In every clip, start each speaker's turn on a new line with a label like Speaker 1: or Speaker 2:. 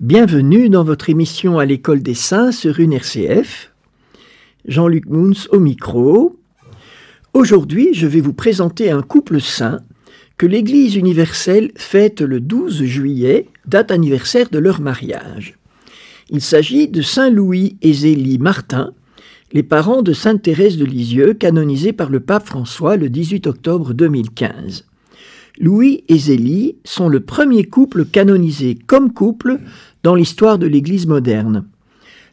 Speaker 1: Bienvenue dans votre émission à l'école des saints sur une RCF. Jean-Luc Mouns au micro. Aujourd'hui, je vais vous présenter un couple saint que l'Église universelle fête le 12 juillet, date anniversaire de leur mariage. Il s'agit de Saint Louis et Zélie Martin, les parents de Sainte Thérèse de Lisieux, canonisés par le pape François le 18 octobre 2015. Louis et Zélie sont le premier couple canonisé comme couple dans l'histoire de l'Église moderne.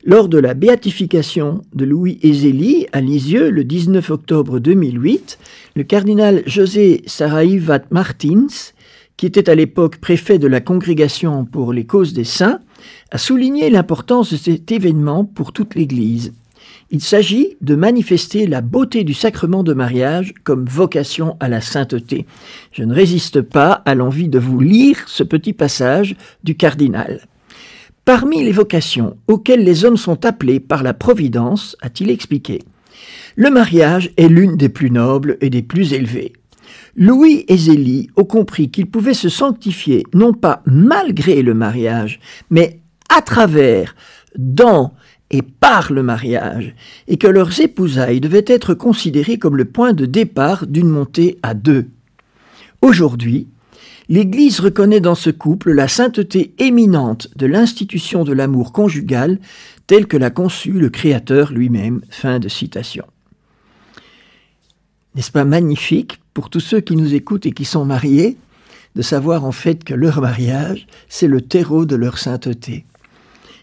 Speaker 1: Lors de la béatification de Louis et Zélie à Lisieux le 19 octobre 2008, le cardinal José Saraiva Martins, qui était à l'époque préfet de la Congrégation pour les causes des saints, a souligné l'importance de cet événement pour toute l'Église. Il s'agit de manifester la beauté du sacrement de mariage comme vocation à la sainteté. Je ne résiste pas à l'envie de vous lire ce petit passage du cardinal. Parmi les vocations auxquelles les hommes sont appelés par la Providence, a-t-il expliqué, le mariage est l'une des plus nobles et des plus élevées. Louis et Zélie ont compris qu'ils pouvaient se sanctifier non pas malgré le mariage, mais à travers, dans et par le mariage, et que leurs épousailles devaient être considérées comme le point de départ d'une montée à deux. Aujourd'hui, l'Église reconnaît dans ce couple la sainteté éminente de l'institution de l'amour conjugal telle que l'a conçue le Créateur lui-même. Fin de citation. N'est-ce pas magnifique pour tous ceux qui nous écoutent et qui sont mariés de savoir en fait que leur mariage, c'est le terreau de leur sainteté.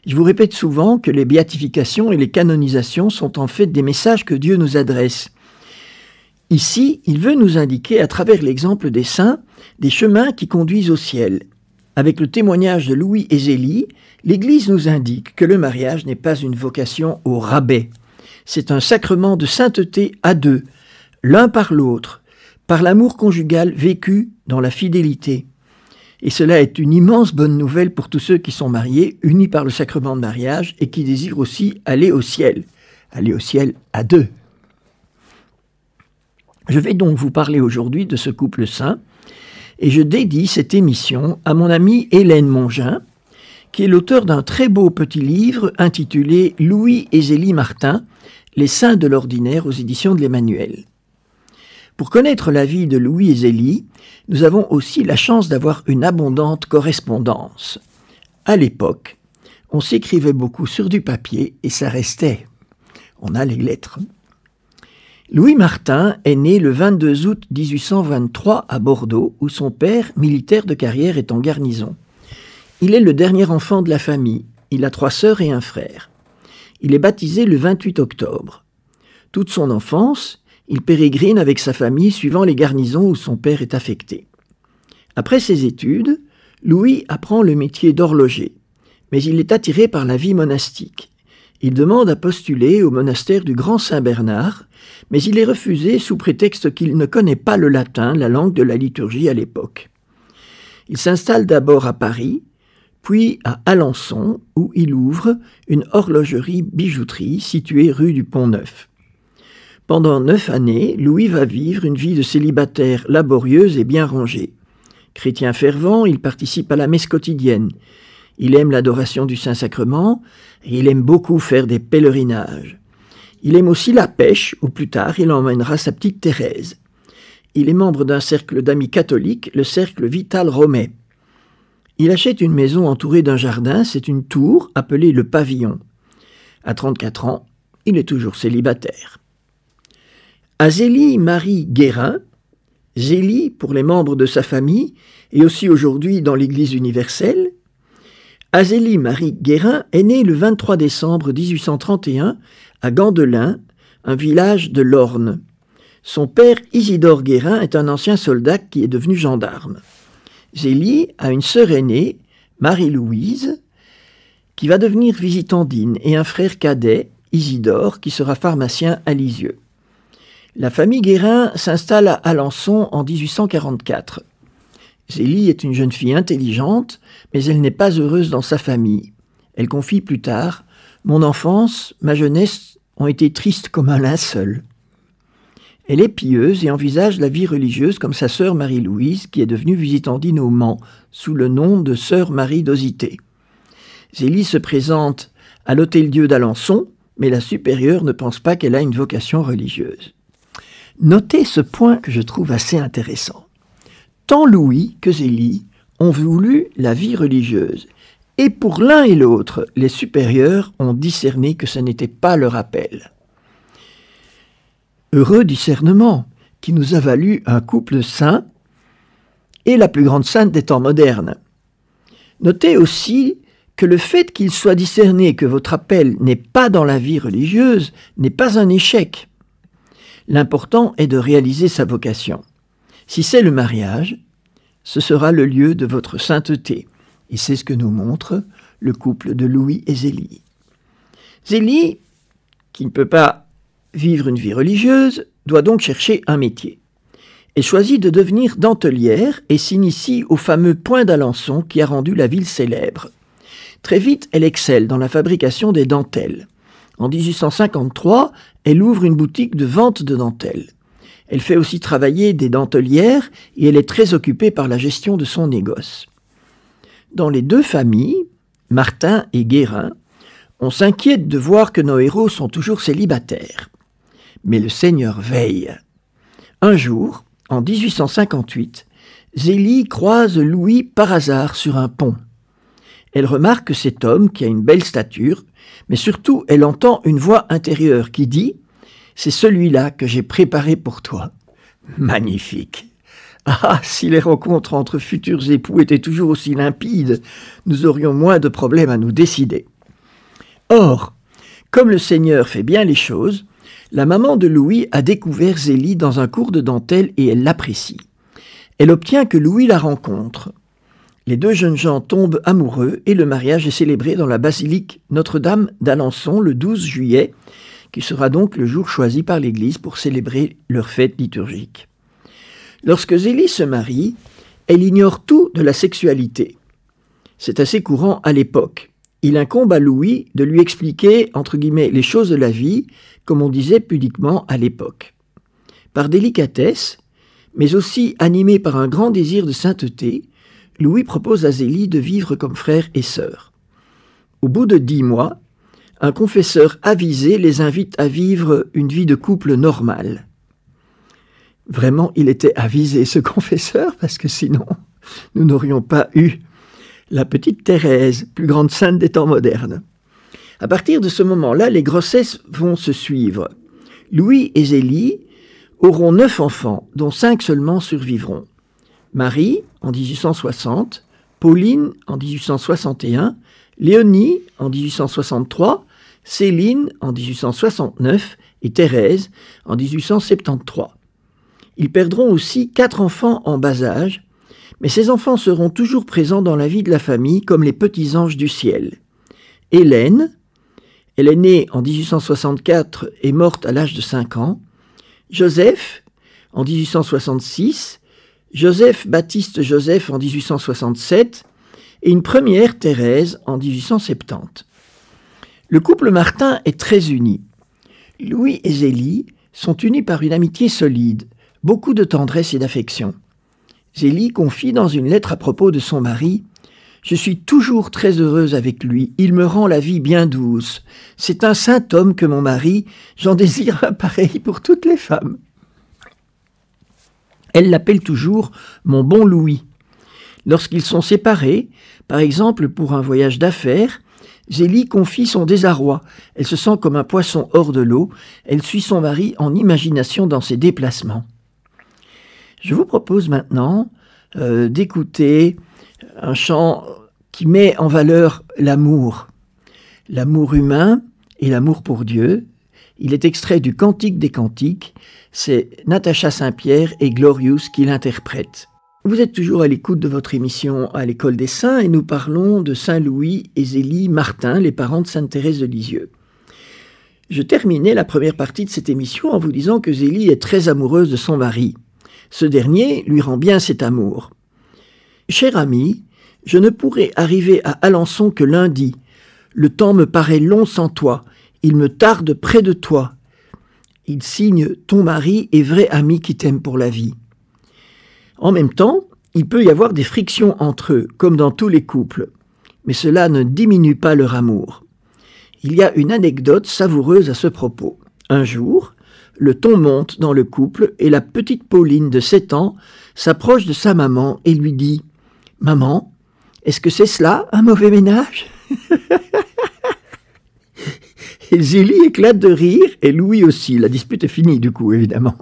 Speaker 1: Je vous répète souvent que les béatifications et les canonisations sont en fait des messages que Dieu nous adresse. Ici, il veut nous indiquer, à travers l'exemple des saints, des chemins qui conduisent au ciel. Avec le témoignage de Louis et Zélie, l'Église nous indique que le mariage n'est pas une vocation au rabais. C'est un sacrement de sainteté à deux, l'un par l'autre, par l'amour conjugal vécu dans la fidélité. Et cela est une immense bonne nouvelle pour tous ceux qui sont mariés, unis par le sacrement de mariage et qui désirent aussi aller au ciel à deux. Je vais donc vous parler aujourd'hui de ce couple saint et je dédie cette émission à mon amie Hélène Mongin, qui est l'auteur d'un très beau petit livre intitulé « Louis et Zélie Martin, les saints de l'ordinaire » aux éditions de l'Emmanuel. Pour connaître la vie de Louis et Zélie, nous avons aussi la chance d'avoir une abondante correspondance. À l'époque, on s'écrivait beaucoup sur du papier et ça restait. On a les lettres. Louis Martin est né le 22 août 1823 à Bordeaux, où son père, militaire de carrière, est en garnison. Il est le dernier enfant de la famille. Il a 3 sœurs et un frère. Il est baptisé le 28 octobre. Toute son enfance, il pérégrine avec sa famille suivant les garnisons où son père est affecté. Après ses études, Louis apprend le métier d'horloger, mais il est attiré par la vie monastique. Il demande à postuler au monastère du Grand Saint-Bernard, mais il est refusé sous prétexte qu'il ne connaît pas le latin, la langue de la liturgie à l'époque. Il s'installe d'abord à Paris, puis à Alençon, où il ouvre une horlogerie-bijouterie située rue du Pont-Neuf. Pendant 9 années, Louis va vivre une vie de célibataire laborieuse et bien rangée. Chrétien fervent, il participe à la messe quotidienne. Il aime l'adoration du Saint-Sacrement et il aime beaucoup faire des pèlerinages. Il aime aussi la pêche, où plus tard il emmènera sa petite Thérèse. Il est membre d'un cercle d'amis catholiques, le cercle Vital Romais. Il achète une maison entourée d'un jardin, c'est une tour appelée le Pavillon. À 34 ans, il est toujours célibataire. À Zélie Marie Guérin, Zélie pour les membres de sa famille et aussi aujourd'hui dans l'Église universelle, Azélie Marie Guérin est née le 23 décembre 1831 à Gandelin, un village de l'Orne. Son père Isidore Guérin est un ancien soldat qui est devenu gendarme. Zélie a une sœur aînée, Marie-Louise, qui va devenir visitandine et un frère cadet, Isidore, qui sera pharmacien à Lisieux. La famille Guérin s'installe à Alençon en 1844. Zélie est une jeune fille intelligente, mais elle n'est pas heureuse dans sa famille. Elle confie plus tard « Mon enfance, ma jeunesse ont été tristes comme un linceul ». Elle est pieuse et envisage la vie religieuse comme sa sœur Marie-Louise, qui est devenue visitandine au Mans, sous le nom de sœur Marie d'Osité. Zélie se présente à l'Hôtel-Dieu d'Alençon, mais la supérieure ne pense pas qu'elle a une vocation religieuse. Notez ce point que je trouve assez intéressant. Tant Louis que Zélie ont voulu la vie religieuse, et pour l'un et l'autre, les supérieurs ont discerné que ce n'était pas leur appel. Heureux discernement qui nous a valu un couple saint et la plus grande sainte des temps modernes. Notez aussi que le fait qu'il soit discerné que votre appel n'est pas dans la vie religieuse n'est pas un échec. L'important est de réaliser sa vocation. Si c'est le mariage, ce sera le lieu de votre sainteté. Et c'est ce que nous montre le couple de Louis et Zélie. Zélie, qui ne peut pas vivre une vie religieuse, doit donc chercher un métier. Elle choisit de devenir dentelière et s'initie au fameux point d'Alençon qui a rendu la ville célèbre. Très vite, elle excelle dans la fabrication des dentelles. En 1853, elle ouvre une boutique de vente de dentelles. Elle fait aussi travailler des dentelières et elle est très occupée par la gestion de son négoce. Dans les deux familles, Martin et Guérin, on s'inquiète de voir que nos héros sont toujours célibataires. Mais le Seigneur veille. Un jour, en 1858, Zélie croise Louis par hasard sur un pont. Elle remarque cet homme qui a une belle stature, mais surtout elle entend une voix intérieure qui dit « C'est celui-là que j'ai préparé pour toi. » Magnifique! Ah, si les rencontres entre futurs époux étaient toujours aussi limpides, nous aurions moins de problèmes à nous décider. Or, comme le Seigneur fait bien les choses, la maman de Louis a découvert Zélie dans un cours de dentelle et elle l'apprécie. Elle obtient que Louis la rencontre. Les deux jeunes gens tombent amoureux et le mariage est célébré dans la basilique Notre-Dame d'Alençon le 12 juillet, qui sera donc le jour choisi par l'Église pour célébrer leur fête liturgique. Lorsque Zélie se marie, elle ignore tout de la sexualité. C'est assez courant à l'époque. Il incombe à Louis de lui expliquer, entre guillemets, les choses de la vie, comme on disait pudiquement à l'époque. Par délicatesse, mais aussi animé par un grand désir de sainteté, Louis propose à Zélie de vivre comme frère et sœur. Au bout de 10 mois, un confesseur avisé les invite à vivre une vie de couple normale. Vraiment, il était avisé, ce confesseur, parce que sinon, nous n'aurions pas eu la petite Thérèse, plus grande sainte des temps modernes. À partir de ce moment-là, les grossesses vont se suivre. Louis et Zélie auront 9 enfants, dont 5 seulement survivront. Marie, en 1860, Pauline, en 1861, Léonie, en 1863, Céline, en 1869, et Thérèse, en 1873. Ils perdront aussi 4 enfants en bas âge, mais ces enfants seront toujours présents dans la vie de la famille comme les petits anges du ciel. Hélène, elle est née en 1864 et morte à l'âge de 5 ans. Joseph, en 1866, Joseph Baptiste Joseph en 1867 et une première Thérèse en 1870. Le couple Martin est très uni. Louis et Zélie sont unis par une amitié solide, beaucoup de tendresse et d'affection. Zélie confie dans une lettre à propos de son mari « Je suis toujours très heureuse avec lui, il me rend la vie bien douce. C'est un saint homme que mon mari, j'en désire un pareil pour toutes les femmes. » Elle l'appelle toujours « mon bon Louis ». Lorsqu'ils sont séparés, par exemple pour un voyage d'affaires, Zélie confie son désarroi. Elle se sent comme un poisson hors de l'eau. Elle suit son mari en imagination dans ses déplacements. Je vous propose maintenant d'écouter un chant qui met en valeur l'amour humain et l'amour pour Dieu. Il est extrait du Cantique des Cantiques. C'est Natacha Saint-Pierre et Glorious qui l'interprètent. Vous êtes toujours à l'écoute de votre émission à l'École des Saints et nous parlons de Saint Louis et Zélie Martin, les parents de Sainte Thérèse de Lisieux. Je terminais la première partie de cette émission en vous disant que Zélie est très amoureuse de son mari. Ce dernier lui rend bien cet amour. « Cher ami, je ne pourrai arriver à Alençon que lundi. Le temps me paraît long sans toi. Il me tarde près de toi. Il signe ton mari et vrai ami qui t'aime pour la vie. » En même temps, il peut y avoir des frictions entre eux, comme dans tous les couples. mais cela ne diminue pas leur amour. Il y a une anecdote savoureuse à ce propos. Un jour, le ton monte dans le couple et la petite Pauline de 7 ans s'approche de sa maman et lui dit « Maman, est-ce que c'est cela, un mauvais ménage ?» Et Zélie éclate de rire, et Louis aussi. La dispute est finie, du coup, évidemment.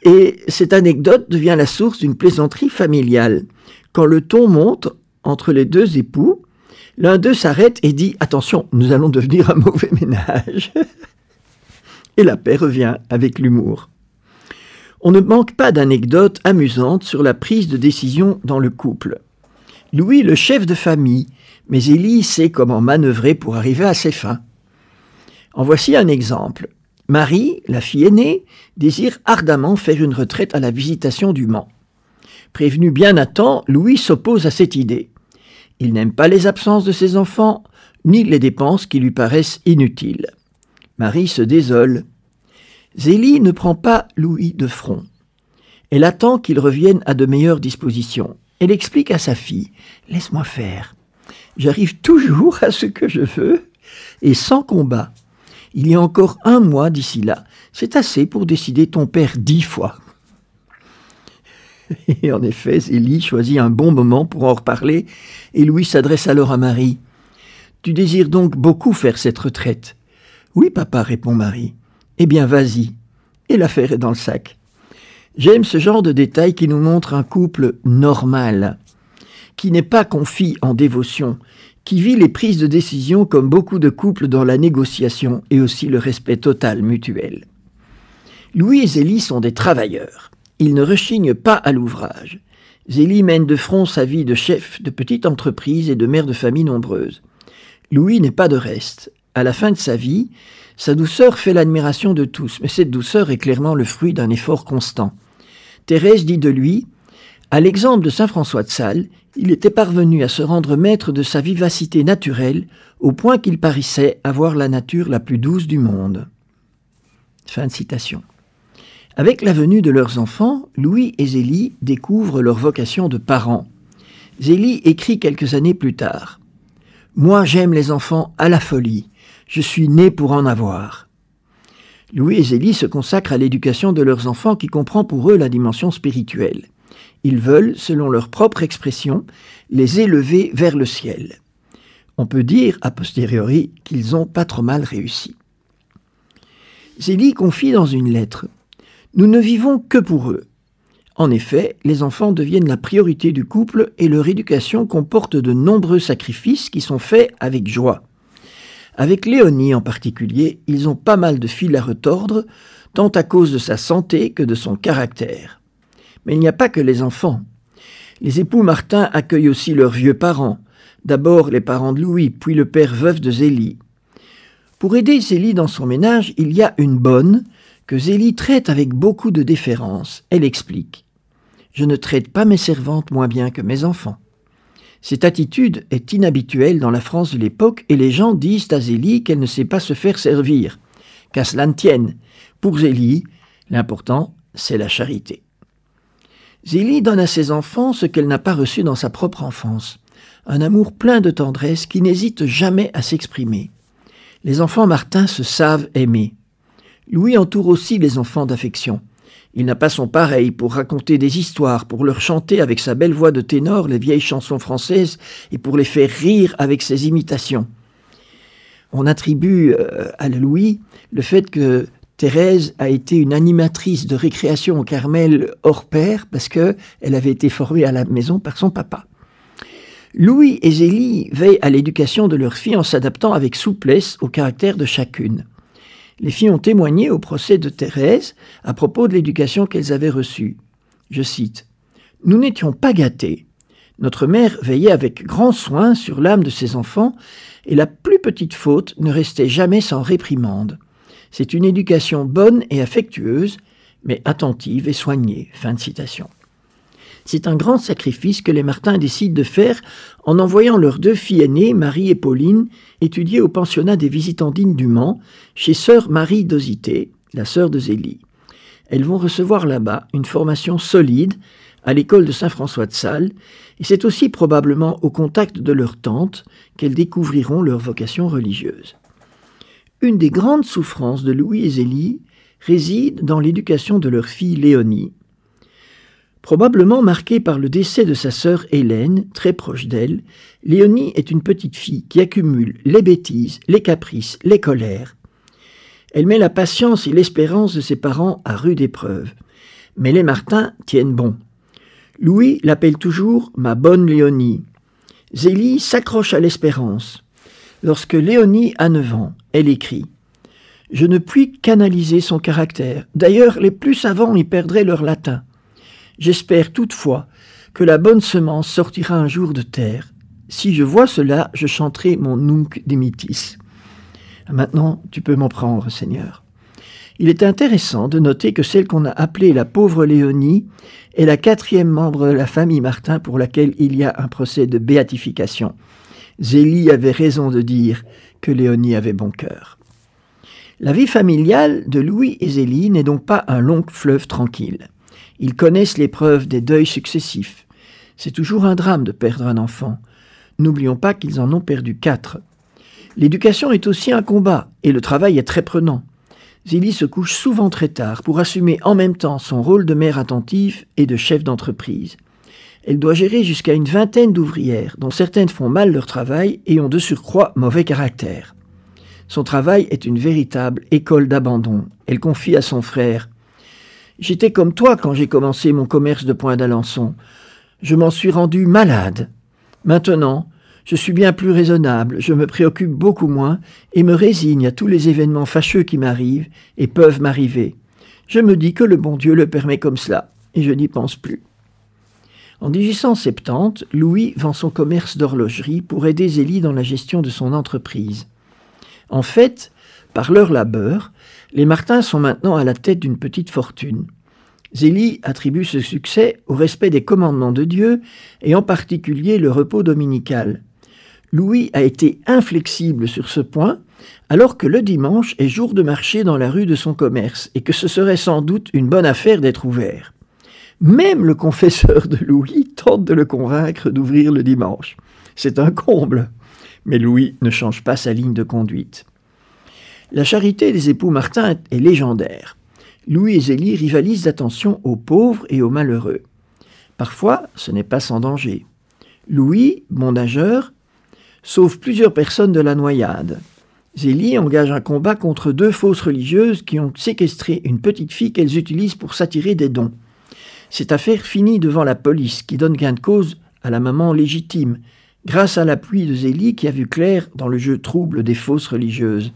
Speaker 1: Et cette anecdote devient la source d'une plaisanterie familiale. Quand le ton monte entre les deux époux, l'un d'eux s'arrête et dit « Attention, nous allons devenir un mauvais ménage !» Et la paix revient avec l'humour. On ne manque pas d'anecdotes amusantes sur la prise de décision dans le couple. Louis, le chef de famille, mais Zélie sait comment manœuvrer pour arriver à ses fins. En voici un exemple. Marie, la fille aînée, désire ardemment faire une retraite à la Visitation du Mans. Prévenu bien à temps, Louis s'oppose à cette idée. Il n'aime pas les absences de ses enfants, ni les dépenses qui lui paraissent inutiles. Marie se désole. Zélie ne prend pas Louis de front. Elle attend qu'il revienne à de meilleures dispositions. Elle explique à sa fille « Laisse-moi faire. J'arrive toujours à ce que je veux et sans combat. Il y a encore 1 mois d'ici là. C'est assez pour décider ton père 10 fois. » Et en effet, Zélie choisit un bon moment pour en reparler et Louis s'adresse alors à Marie. « Tu désires donc beaucoup faire cette retraite ?»« Oui, papa, répond Marie. »« Eh bien, vas-y. » Et l'affaire est dans le sac. J'aime ce genre de détails qui nous montre un couple normal, qui n'est pas confit en dévotion, qui vit les prises de décision comme beaucoup de couples dans la négociation et aussi le respect total mutuel. Louis et Zélie sont des travailleurs. Ils ne rechignent pas à l'ouvrage. Zélie mène de front sa vie de chef de petite entreprise et de mère de famille nombreuse. Louis n'est pas de reste. À la fin de sa vie, sa douceur fait l'admiration de tous, mais cette douceur est clairement le fruit d'un effort constant. Thérèse dit de lui « À l'exemple de saint François de Sales, il était parvenu à se rendre maître de sa vivacité naturelle au point qu'il paraissait avoir la nature la plus douce du monde. » Fin de citation. Avec la venue de leurs enfants, Louis et Zélie découvrent leur vocation de parents. Zélie écrit quelques années plus tard « Moi j'aime les enfants à la folie, je suis né pour en avoir. » Louis et Zélie se consacrent à l'éducation de leurs enfants qui comprend pour eux la dimension spirituelle. Ils veulent, selon leur propre expression, les élever vers le ciel. On peut dire, a posteriori, qu'ils n'ont pas trop mal réussi. Zélie confie dans une lettre « Nous ne vivons que pour eux. » En effet, les enfants deviennent la priorité du couple et leur éducation comporte de nombreux sacrifices qui sont faits avec joie. Avec Léonie en particulier, ils ont pas mal de fil à retordre, tant à cause de sa santé que de son caractère. Mais il n'y a pas que les enfants. Les époux Martin accueillent aussi leurs vieux parents, d'abord les parents de Louis, puis le père veuf de Zélie. Pour aider Zélie dans son ménage, il y a une bonne que Zélie traite avec beaucoup de déférence. Elle explique « Je ne traite pas mes servantes moins bien que mes enfants. » Cette attitude est inhabituelle dans la France de l'époque et les gens disent à Zélie qu'elle ne sait pas se faire servir. Qu'à cela ne tienne, pour Zélie, l'important, c'est la charité. Zélie donne à ses enfants ce qu'elle n'a pas reçu dans sa propre enfance, un amour plein de tendresse qui n'hésite jamais à s'exprimer. Les enfants Martin se savent aimer. Louis entoure aussi les enfants d'affection. Il n'a pas son pareil pour raconter des histoires, pour leur chanter avec sa belle voix de ténor les vieilles chansons françaises et pour les faire rire avec ses imitations. On attribue à Louis le fait que Thérèse a été une animatrice de récréation au Carmel hors pair parce qu'elle avait été formée à la maison par son papa. Louis et Zélie veillent à l'éducation de leurs filles en s'adaptant avec souplesse au caractère de chacune. Les filles ont témoigné au procès de Thérèse à propos de l'éducation qu'elles avaient reçue. Je cite « Nous n'étions pas gâtés. Notre mère veillait avec grand soin sur l'âme de ses enfants et la plus petite faute ne restait jamais sans réprimande. C'est une éducation bonne et affectueuse, mais attentive et soignée. » Fin de citation. C'est un grand sacrifice que les Martin décident de faire en envoyant leurs 2 filles aînées, Marie et Pauline, étudier au pensionnat des Visitandines du Mans, chez sœur Marie d'Osité, la sœur de Zélie. Elles vont recevoir là-bas une formation solide, à l'école de Saint-François de Sales, et c'est aussi probablement au contact de leur tante qu'elles découvriront leur vocation religieuse. Une des grandes souffrances de Louis et Zélie réside dans l'éducation de leur fille Léonie. Probablement marquée par le décès de sa sœur Hélène, très proche d'elle, Léonie est une petite fille qui accumule les bêtises, les caprices, les colères. Elle met la patience et l'espérance de ses parents à rude épreuve. Mais les Martin tiennent bon. Louis l'appelle toujours « ma bonne Léonie ». Zélie s'accroche à l'espérance. Lorsque Léonie a 9 ans, elle écrit « Je ne puis qu'analyser son caractère. D'ailleurs, les plus savants y perdraient leur latin. J'espère toutefois que la bonne semence sortira un jour de terre. Si je vois cela, je chanterai mon Nunc dimittis. » Maintenant, tu peux m'en prendre, Seigneur. Il est intéressant de noter que celle qu'on a appelée la pauvre Léonie est la 4e membre de la famille Martin pour laquelle il y a un procès de béatification. Zélie avait raison de dire que Léonie avait bon cœur. La vie familiale de Louis et Zélie n'est donc pas un long fleuve tranquille. Ils connaissent l'épreuve des deuils successifs. C'est toujours un drame de perdre un enfant. N'oublions pas qu'ils en ont perdu 4. L'éducation est aussi un combat et le travail est très prenant. Zélie se couche souvent très tard pour assumer en même temps son rôle de mère attentive et de chef d'entreprise. Elle doit gérer jusqu'à une 20aine d'ouvrières, dont certaines font mal leur travail et ont de surcroît mauvais caractère. Son travail est une véritable école d'abandon. Elle confie à son frère « J'étais comme toi quand j'ai commencé mon commerce de Point d'Alençon. Je m'en suis rendu malade. Maintenant, je suis bien plus raisonnable, je me préoccupe beaucoup moins et me résigne à tous les événements fâcheux qui m'arrivent et peuvent m'arriver. Je me dis que le bon Dieu le permet comme cela et je n'y pense plus. » En 1870, Louis vend son commerce d'horlogerie pour aider Zélie dans la gestion de son entreprise. En fait, par leur labeur, les Martin sont maintenant à la tête d'une petite fortune. Zélie attribue ce succès au respect des commandements de Dieu et en particulier le repos dominical. Louis a été inflexible sur ce point, alors que le dimanche est jour de marché dans la rue de son commerce et que ce serait sans doute une bonne affaire d'être ouvert. Même le confesseur de Louis tente de le convaincre d'ouvrir le dimanche. C'est un comble, mais Louis ne change pas sa ligne de conduite. La charité des époux Martin est légendaire. Louis et Zélie rivalisent d'attention aux pauvres et aux malheureux. Parfois, ce n'est pas sans danger. Louis, bon nageur, sauve plusieurs personnes de la noyade. Zélie engage un combat contre 2 fausses religieuses qui ont séquestré une petite fille qu'elles utilisent pour s'attirer des dons. Cette affaire finit devant la police qui donne gain de cause à la maman légitime, grâce à l'appui de Zélie qui a vu clair dans le jeu trouble des fausses religieuses.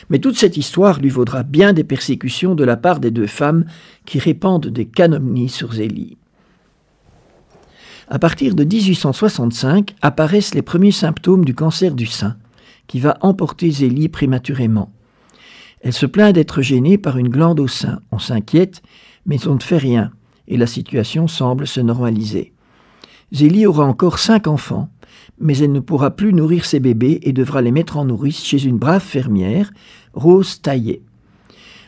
Speaker 1: Mais toute cette histoire lui vaudra bien des persécutions de la part des 2 femmes qui répandent des calomnies sur Zélie. À partir de 1865 apparaissent les premiers symptômes du cancer du sein, qui va emporter Zélie prématurément. Elle se plaint d'être gênée par une glande au sein. On s'inquiète, mais on ne fait rien, et la situation semble se normaliser. Zélie aura encore 5 enfants, mais elle ne pourra plus nourrir ses bébés et devra les mettre en nourrice chez une brave fermière, Rose Taillet.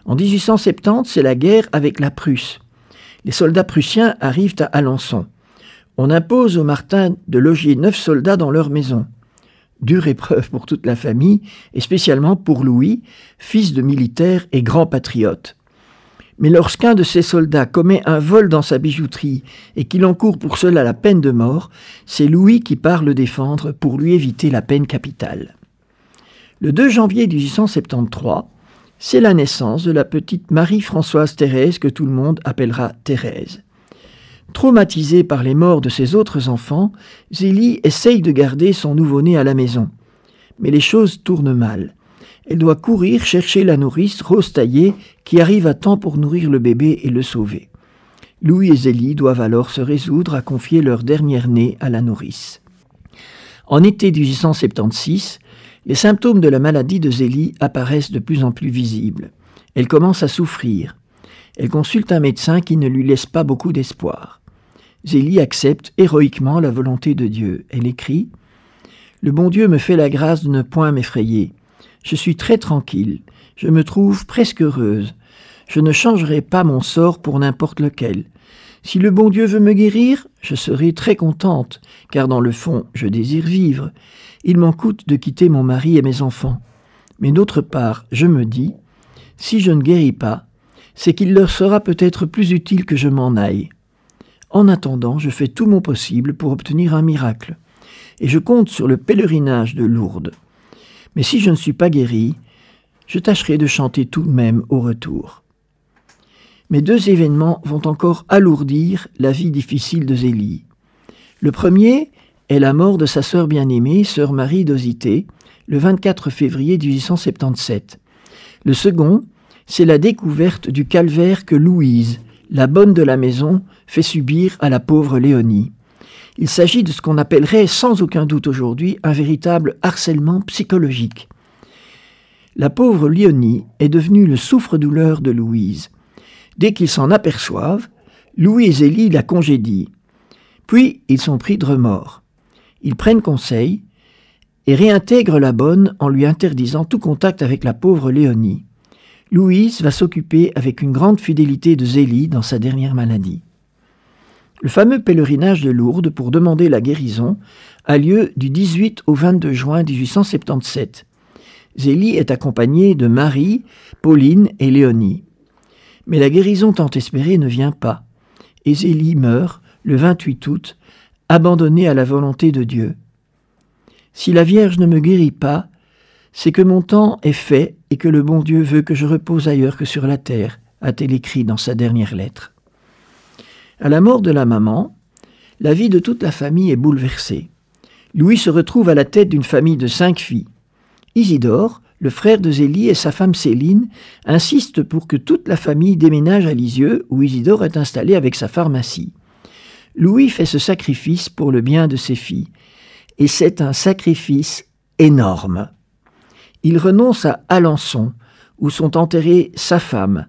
Speaker 1: En 1870, c'est la guerre avec la Prusse. Les soldats prussiens arrivent à Alençon. On impose aux Martin de loger 9 soldats dans leur maison. Dure épreuve pour toute la famille, et spécialement pour Louis, fils de militaire et grand patriote. Mais lorsqu'un de ces soldats commet un vol dans sa bijouterie et qu'il encourt pour cela la peine de mort, c'est Louis qui part le défendre pour lui éviter la peine capitale. Le 2 janvier 1873, c'est la naissance de la petite Marie-Françoise Thérèse que tout le monde appellera Thérèse. Traumatisée par les morts de ses autres enfants, Zélie essaye de garder son nouveau-né à la maison. Mais les choses tournent mal. Elle doit courir chercher la nourrice Rose Taillet qui arrive à temps pour nourrir le bébé et le sauver. Louis et Zélie doivent alors se résoudre à confier leur dernier-né à la nourrice. En été 1876, les symptômes de la maladie de Zélie apparaissent de plus en plus visibles. Elle commence à souffrir. Elle consulte un médecin qui ne lui laisse pas beaucoup d'espoir. Zélie accepte héroïquement la volonté de Dieu. Elle écrit « Le bon Dieu me fait la grâce de ne point m'effrayer. Je suis très tranquille. Je me trouve presque heureuse. Je ne changerai pas mon sort pour n'importe lequel. Si le bon Dieu veut me guérir, je serai très contente, car dans le fond, je désire vivre. Il m'en coûte de quitter mon mari et mes enfants. Mais d'autre part, je me dis, si je ne guéris pas, c'est qu'il leur sera peut-être plus utile que je m'en aille. En attendant, je fais tout mon possible pour obtenir un miracle, et je compte sur le pèlerinage de Lourdes. Mais si je ne suis pas guéri, je tâcherai de chanter tout de même au retour. Mais 2 événements vont encore alourdir la vie difficile de Zélie. Le premier est la mort de sa sœur bien-aimée, sœur Marie d'Osité, le 24 février 1877. Le second, c'est la découverte du calvaire que Louise, la bonne de la maison, fait subir à la pauvre Léonie. Il s'agit de ce qu'on appellerait sans aucun doute aujourd'hui un véritable harcèlement psychologique. La pauvre Léonie est devenue le souffre-douleur de Louise. Dès qu'ils s'en aperçoivent, Louis et Zélie la congédient. Puis ils sont pris de remords. Ils prennent conseil et réintègrent la bonne en lui interdisant tout contact avec la pauvre Léonie. Louise va s'occuper avec une grande fidélité de Zélie dans sa dernière maladie. Le fameux pèlerinage de Lourdes pour demander la guérison a lieu du 18 au 22 juin 1877. Zélie est accompagnée de Marie, Pauline et Léonie. Mais la guérison tant espérée ne vient pas, et Zélie meurt le 28 août, abandonnée à la volonté de Dieu. « Si la Vierge ne me guérit pas, c'est que mon temps est fait et que le bon Dieu veut que je repose ailleurs que sur la terre », a-t-elle écrit dans sa dernière lettre. À la mort de la maman, la vie de toute la famille est bouleversée. Louis se retrouve à la tête d'une famille de 5 filles. Isidore, le frère de Zélie et sa femme Céline, insistent pour que toute la famille déménage à Lisieux, où Isidore est installé avec sa pharmacie. Louis fait ce sacrifice pour le bien de ses filles. Et c'est un sacrifice énorme. Il renonce à Alençon, où sont enterrés sa femme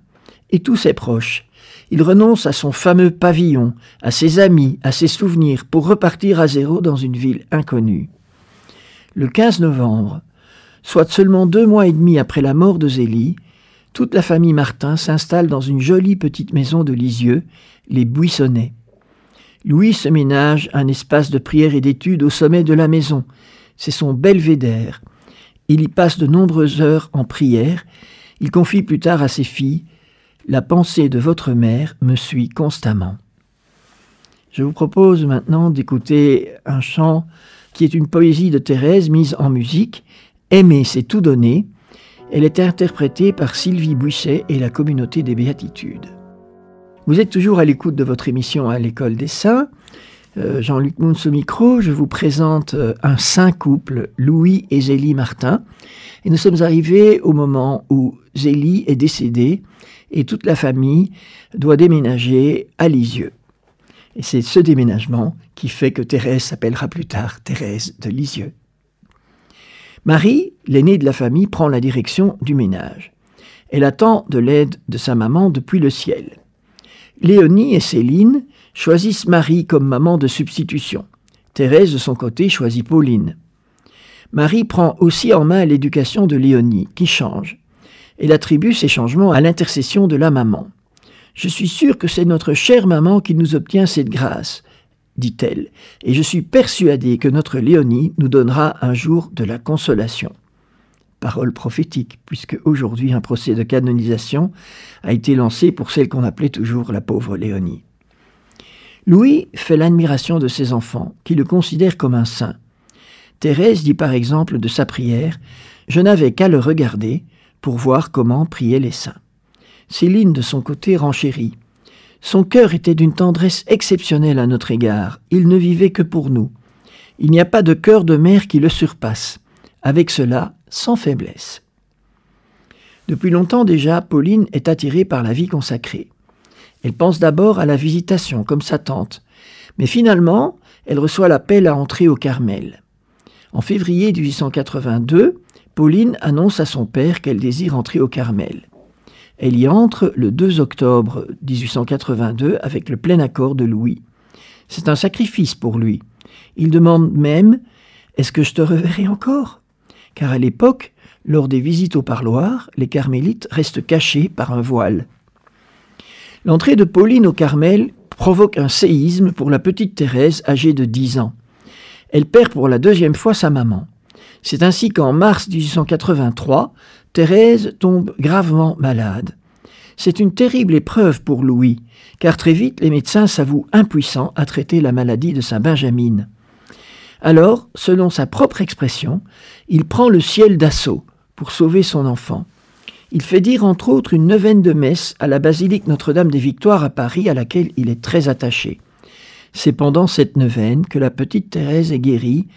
Speaker 1: et tous ses proches. Il renonce à son fameux pavillon, à ses amis, à ses souvenirs, pour repartir à zéro dans une ville inconnue. Le 15 novembre, soit seulement 2 mois et demi après la mort de Zélie, toute la famille Martin s'installe dans une jolie petite maison de Lisieux, les Buissonnets. Louis se ménage un espace de prière et d'étude au sommet de la maison. C'est son belvédère. Il y passe de nombreuses heures en prière. Il confie plus tard à ses filles « La pensée de votre mère me suit constamment ». Je vous propose maintenant d'écouter un chant qui est une poésie de Thérèse mise en musique. « Aimer, c'est tout donner ». Elle est interprétée par Sylvie Buisset et la communauté des Béatitudes. Vous êtes toujours à l'écoute de votre émission à l'École des Saints. Jean-Luc Mouns au micro, je vous présente un saint couple, Louis et Zélie Martin. Et nous sommes arrivés au moment où Zélie est décédée et toute la famille doit déménager à Lisieux. Et c'est ce déménagement qui fait que Thérèse s'appellera plus tard Thérèse de Lisieux. Marie, l'aînée de la famille, prend la direction du ménage. Elle attend de l'aide de sa maman depuis le ciel. Léonie et Céline choisissent Marie comme maman de substitution. Thérèse, de son côté, choisit Pauline. Marie prend aussi en main l'éducation de Léonie, qui change. Elle attribue ces changements à l'intercession de la maman. « Je suis sûre que c'est notre chère maman qui nous obtient cette grâce, dit-elle, et je suis persuadée que notre Léonie nous donnera un jour de la consolation. » Parole prophétique, puisque aujourd'hui un procès de canonisation a été lancé pour celle qu'on appelait toujours la pauvre Léonie. Louis fait l'admiration de ses enfants, qui le considèrent comme un saint. Thérèse dit par exemple de sa prière « Je n'avais qu'à le regarder pour voir comment priaient les saints. » Céline, de son côté, renchérit. « Son cœur était d'une tendresse exceptionnelle à notre égard. Il ne vivait que pour nous. Il n'y a pas de cœur de mère qui le surpasse. Avec cela, sans faiblesse. » Depuis longtemps déjà, Pauline est attirée par la vie consacrée. Elle pense d'abord à la visitation, comme sa tante, mais finalement, elle reçoit l'appel à entrer au Carmel. En février 1882, Pauline annonce à son père qu'elle désire entrer au Carmel. Elle y entre le 2 octobre 1882 avec le plein accord de Louis. C'est un sacrifice pour lui. Il demande même « Est-ce que je te reverrai encore ?» Car à l'époque, lors des visites au parloir, les carmélites restent cachés par un voile. L'entrée de Pauline au Carmel provoque un séisme pour la petite Thérèse âgée de 10 ans. Elle perd pour la deuxième fois sa maman. C'est ainsi qu'en mars 1883, Thérèse tombe gravement malade. C'est une terrible épreuve pour Louis, car très vite les médecins s'avouent impuissants à traiter la maladie de sa benjamine. Alors, selon sa propre expression, il prend le ciel d'assaut pour sauver son enfant. Il fait dire entre autres une neuvaine de messe à la basilique Notre-Dame des Victoires à Paris, à laquelle il est très attaché. C'est pendant cette neuvaine que la petite Thérèse est guérie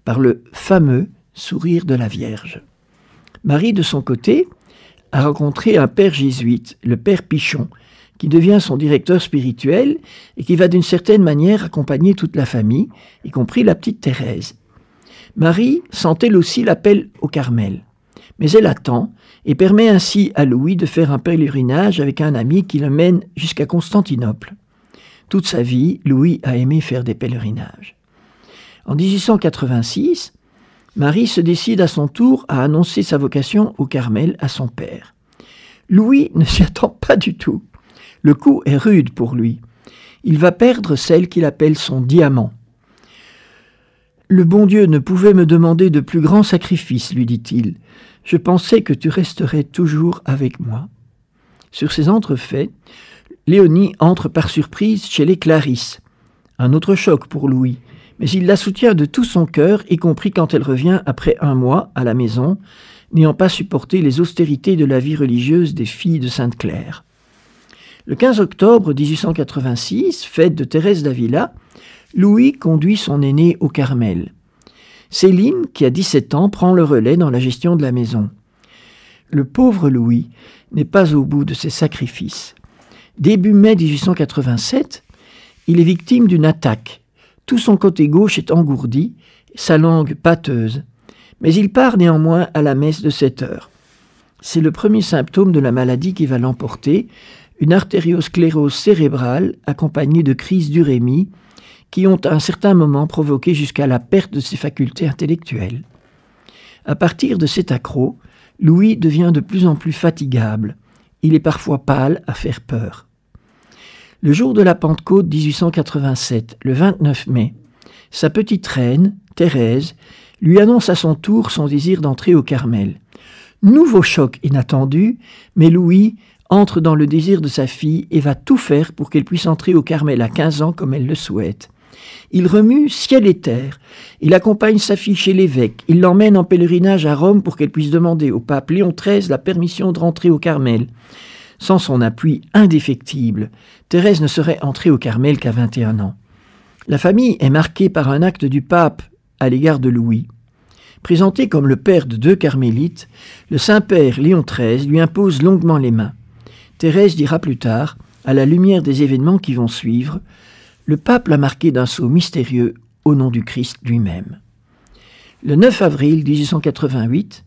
Speaker 1: par le fameux sourire de la Vierge. Marie, de son côté, a rencontré un père jésuite, le père Pichon, qui devient son directeur spirituel et qui va d'une certaine manière accompagner toute la famille, y compris la petite Thérèse. Marie sent elle aussi l'appel au Carmel, mais elle attend et permet ainsi à Louis de faire un pèlerinage avec un ami qui le mène jusqu'à Constantinople. Toute sa vie, Louis a aimé faire des pèlerinages. En 1886, Marie se décide à son tour à annoncer sa vocation au Carmel à son père. Louis ne s'y attend pas du tout. Le coup est rude pour lui. Il va perdre celle qu'il appelle son diamant. « Le bon Dieu ne pouvait me demander de plus grands sacrifices, lui dit-il. Je pensais que tu resterais toujours avec moi. » Sur ces entrefaits, Léonie entre par surprise chez les Clarisse. Un autre choc pour Louis, mais il la soutient de tout son cœur, y compris quand elle revient après 1 mois à la maison, n'ayant pas supporté les austérités de la vie religieuse des filles de Sainte-Claire. Le 15 octobre 1886, fête de Thérèse d'Avila, Louis conduit son aîné au Carmel. Céline, qui a 17 ans, prend le relais dans la gestion de la maison. Le pauvre Louis n'est pas au bout de ses sacrifices. Début mai 1887, il est victime d'une attaque. Tout son côté gauche est engourdi, sa langue pâteuse. Mais il part néanmoins à la messe de 7 heures. C'est le premier symptôme de la maladie qui va l'emporter, une artériosclérose cérébrale accompagnée de crises d'urémie qui ont à un certain moment provoqué jusqu'à la perte de ses facultés intellectuelles. À partir de cet accroc, Louis devient de plus en plus fatigable. Il est parfois pâle à faire peur. Le jour de la Pentecôte 1887, le 29 mai, sa petite reine, Thérèse, lui annonce à son tour son désir d'entrer au Carmel. Nouveau choc inattendu, mais Louis entre dans le désir de sa fille et va tout faire pour qu'elle puisse entrer au Carmel à 15 ans comme elle le souhaite. Il remue ciel et terre, il accompagne sa fille chez l'évêque, il l'emmène en pèlerinage à Rome pour qu'elle puisse demander au pape Léon XIII la permission de rentrer au Carmel. Sans son appui indéfectible, Thérèse ne serait entrée au Carmel qu'à 21 ans. La famille est marquée par un acte du pape à l'égard de Louis. Présenté comme le père de 2 carmélites, le Saint-Père Léon XIII lui impose longuement les mains. Thérèse dira plus tard, à la lumière des événements qui vont suivre, le pape l'a marqué d'un sceau mystérieux au nom du Christ lui-même. Le 9 avril 1888,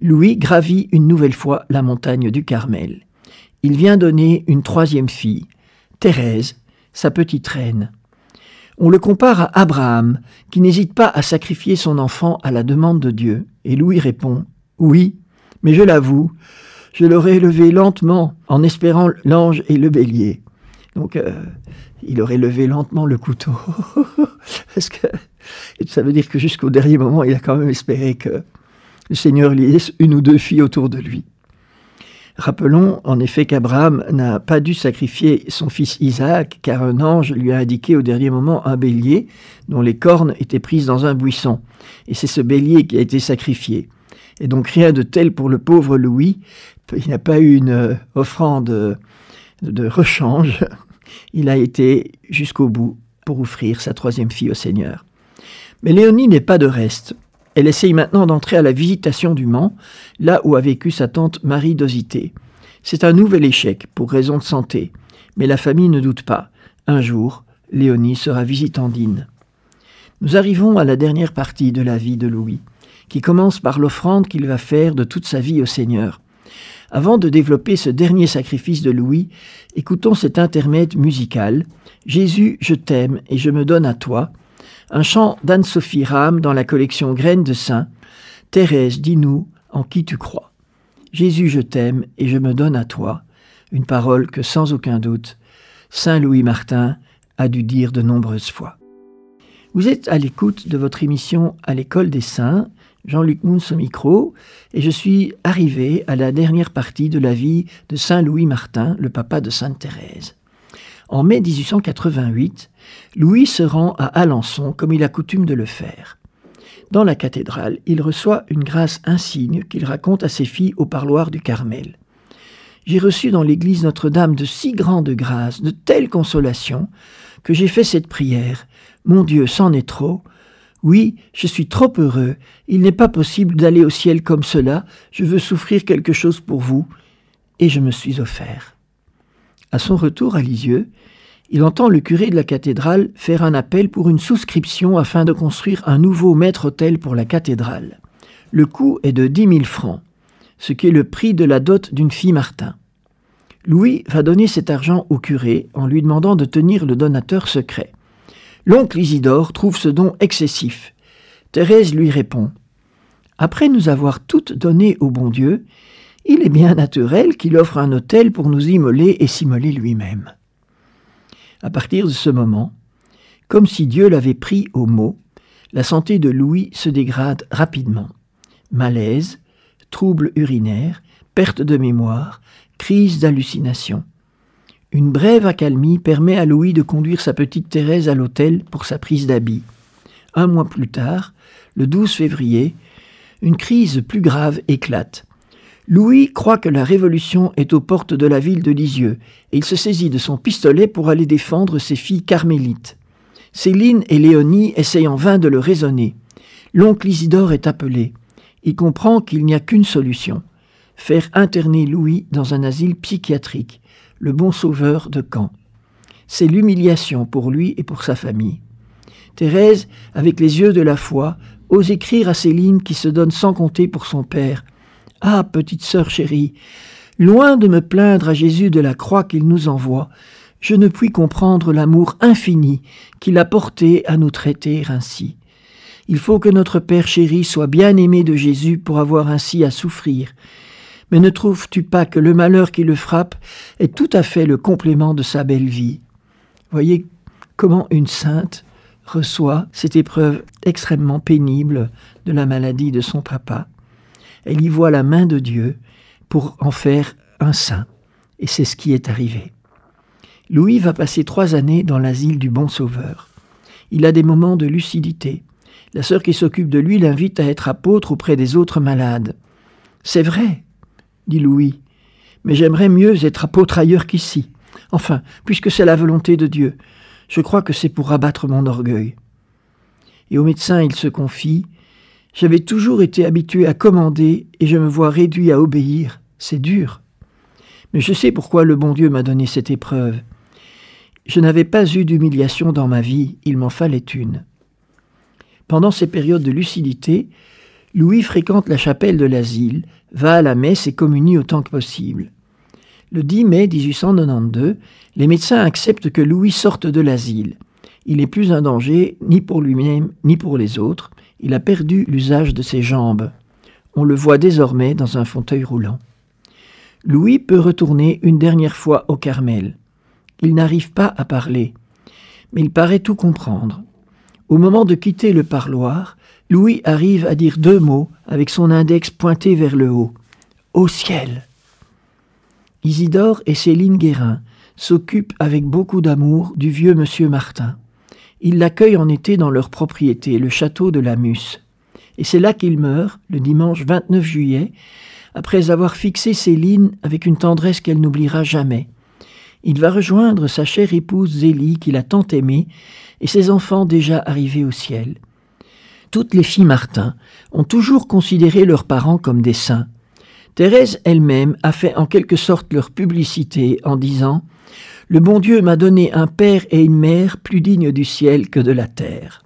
Speaker 1: Louis gravit une nouvelle fois la montagne du Carmel. Il vient donner une 3e fille, Thérèse, sa petite reine. On le compare à Abraham, qui n'hésite pas à sacrifier son enfant à la demande de Dieu. Et Louis répond « Oui, mais je l'avoue, je l'aurais élevé lentement en espérant l'ange et le bélier. » Donc, il aurait levé lentement le couteau. Parce que ça veut dire que jusqu'au dernier moment, il a quand même espéré que le Seigneur lui laisse 1 ou 2 filles autour de lui. Rappelons en effet qu'Abraham n'a pas dû sacrifier son fils Isaac, car un ange lui a indiqué au dernier moment un bélier dont les cornes étaient prises dans un buisson. Et c'est ce bélier qui a été sacrifié. Et donc rien de tel pour le pauvre Louis. Il n'a pas eu une offrande de rechange. Il a été jusqu'au bout pour offrir sa 3e fille au Seigneur. Mais Léonie n'est pas de reste. Elle essaye maintenant d'entrer à la Visitation du Mans, là où a vécu sa tante Marie d'Osité. C'est un nouvel échec pour raison de santé, mais la famille ne doute pas. Un jour, Léonie sera visitandine. Nous arrivons à la dernière partie de la vie de Louis, qui commence par l'offrande qu'il va faire de toute sa vie au Seigneur. Avant de développer ce dernier sacrifice de Louis, écoutons cet intermède musical « Jésus, je t'aime et je me donne à toi », un chant d'Anne-Sophie Rame dans la collection Graines de Saint. Thérèse, dis-nous en qui tu crois. Jésus, je t'aime et je me donne à toi. Une parole que sans aucun doute, Saint Louis Martin a dû dire de nombreuses fois. Vous êtes à l'écoute de votre émission À l'école des saints, Jean-Luc Mouns au micro, et je suis arrivé à la dernière partie de la vie de Saint Louis Martin, le papa de Sainte Thérèse. En mai 1888, Louis se rend à Alençon comme il a coutume de le faire. Dans la cathédrale, il reçoit une grâce insigne qu'il raconte à ses filles au parloir du Carmel. J'ai reçu dans l'église Notre-Dame de si grandes grâces, de telles consolations, que j'ai fait cette prière. Mon Dieu, c'en est trop. Oui, je suis trop heureux. Il n'est pas possible d'aller au ciel comme cela. Je veux souffrir quelque chose pour vous. Et je me suis offert. À son retour à Lisieux, il entend le curé de la cathédrale faire un appel pour une souscription afin de construire un nouveau maître-autel pour la cathédrale. Le coût est de 10 000 francs, ce qui est le prix de la dot d'une fille Martin. Louis va donner cet argent au curé en lui demandant de tenir le donateur secret. L'oncle Isidore trouve ce don excessif. Thérèse lui répond « Après nous avoir toutes données au bon Dieu, il est bien naturel qu'il offre un autel pour nous immoler et s'immoler lui-même. » À partir de ce moment, comme si Dieu l'avait pris au mot, la santé de Louis se dégrade rapidement. Malaise, troubles urinaires, perte de mémoire, crise d'hallucination. Une brève accalmie permet à Louis de conduire sa petite Thérèse à l'hôtel pour sa prise d'habit. Un mois plus tard, le 12 février, une crise plus grave éclate. Louis croit que la révolution est aux portes de la ville de Lisieux et il se saisit de son pistolet pour aller défendre ses filles carmélites. Céline et Léonie essayent en vain de le raisonner. L'oncle Isidore est appelé. Il comprend qu'il n'y a qu'une solution. Faire interner Louis dans un asile psychiatrique, le Bon Sauveur de Caen. C'est l'humiliation pour lui et pour sa famille. Thérèse, avec les yeux de la foi, ose écrire à Céline qui se donne sans compter pour son père. « Ah, petite sœur chérie, loin de me plaindre à Jésus de la croix qu'il nous envoie, je ne puis comprendre l'amour infini qu'il a porté à nous traiter ainsi. Il faut que notre Père chéri soit bien aimé de Jésus pour avoir ainsi à souffrir. Mais ne trouves-tu pas que le malheur qui le frappe est tout à fait le complément de sa belle vie ?» Voyez comment une sainte reçoit cette épreuve extrêmement pénible de la maladie de son papa. Elle y voit la main de Dieu pour en faire un saint. Et c'est ce qui est arrivé. Louis va passer 3 années dans l'asile du Bon Sauveur. Il a des moments de lucidité. La sœur qui s'occupe de lui l'invite à être apôtre auprès des autres malades. « C'est vrai, dit Louis, mais j'aimerais mieux être apôtre ailleurs qu'ici. Enfin, puisque c'est la volonté de Dieu, je crois que c'est pour abattre mon orgueil. » Et au médecin, il se confie « J'avais toujours été habitué à commander et je me vois réduit à obéir. C'est dur. Mais je sais pourquoi le bon Dieu m'a donné cette épreuve. Je n'avais pas eu d'humiliation dans ma vie, il m'en fallait une. » Pendant ces périodes de lucidité, Louis fréquente la chapelle de l'asile, va à la messe et communie autant que possible. Le 10 mai 1892, les médecins acceptent que Louis sorte de l'asile. Il n'est plus un danger, ni pour lui-même, ni pour les autres. Il a perdu l'usage de ses jambes. On le voit désormais dans un fauteuil roulant. Louis peut retourner une dernière fois au Carmel. Il n'arrive pas à parler, mais il paraît tout comprendre. Au moment de quitter le parloir, Louis arrive à dire 2 mots avec son index pointé vers le haut. « Au ciel !» Isidore et Céline Guérin s'occupent avec beaucoup d'amour du vieux monsieur Martin. Ils l'accueillent en été dans leur propriété, le château de la Musse. Et c'est là qu'il meurt, le dimanche 29 juillet, après avoir fixé Céline avec une tendresse qu'elle n'oubliera jamais. Il va rejoindre sa chère épouse Zélie, qu'il a tant aimée, et ses enfants déjà arrivés au ciel. Toutes les filles Martin ont toujours considéré leurs parents comme des saints. Thérèse elle-même a fait en quelque sorte leur publicité en disant « Le bon Dieu m'a donné un père et une mère plus dignes du ciel que de la terre. »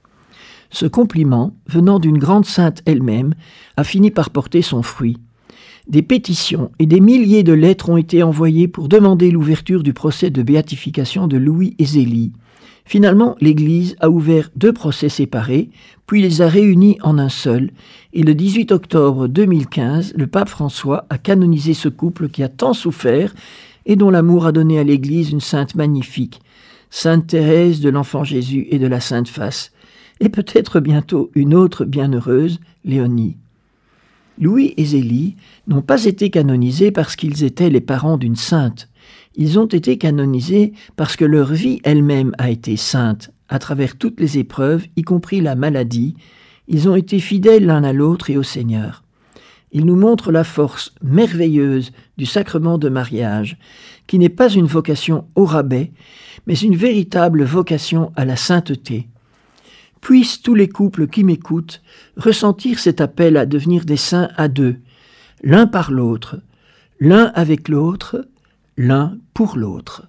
Speaker 1: Ce compliment, venant d'une grande sainte elle-même, a fini par porter son fruit. Des pétitions et des milliers de lettres ont été envoyées pour demander l'ouverture du procès de béatification de Louis et Zélie. Finalement, l'Église a ouvert 2 procès séparés, puis les a réunis en un seul, et le 18 octobre 2015, le pape François a canonisé ce couple qui a tant souffert et dont l'amour a donné à l'Église une sainte magnifique, Sainte Thérèse de l'Enfant Jésus et de la Sainte Face, et peut-être bientôt une autre bienheureuse, Léonie. Louis et Zélie n'ont pas été canonisés parce qu'ils étaient les parents d'une sainte. Ils ont été canonisés parce que leur vie elle-même a été sainte, à travers toutes les épreuves, y compris la maladie. Ils ont été fidèles l'un à l'autre et au Seigneur. Ils nous montrent la force merveilleuse du sacrement de mariage, qui n'est pas une vocation au rabais, mais une véritable vocation à la sainteté. Puissent tous les couples qui m'écoutent ressentir cet appel à devenir des saints à deux, l'un par l'autre, l'un avec l'autre, l'un pour l'autre.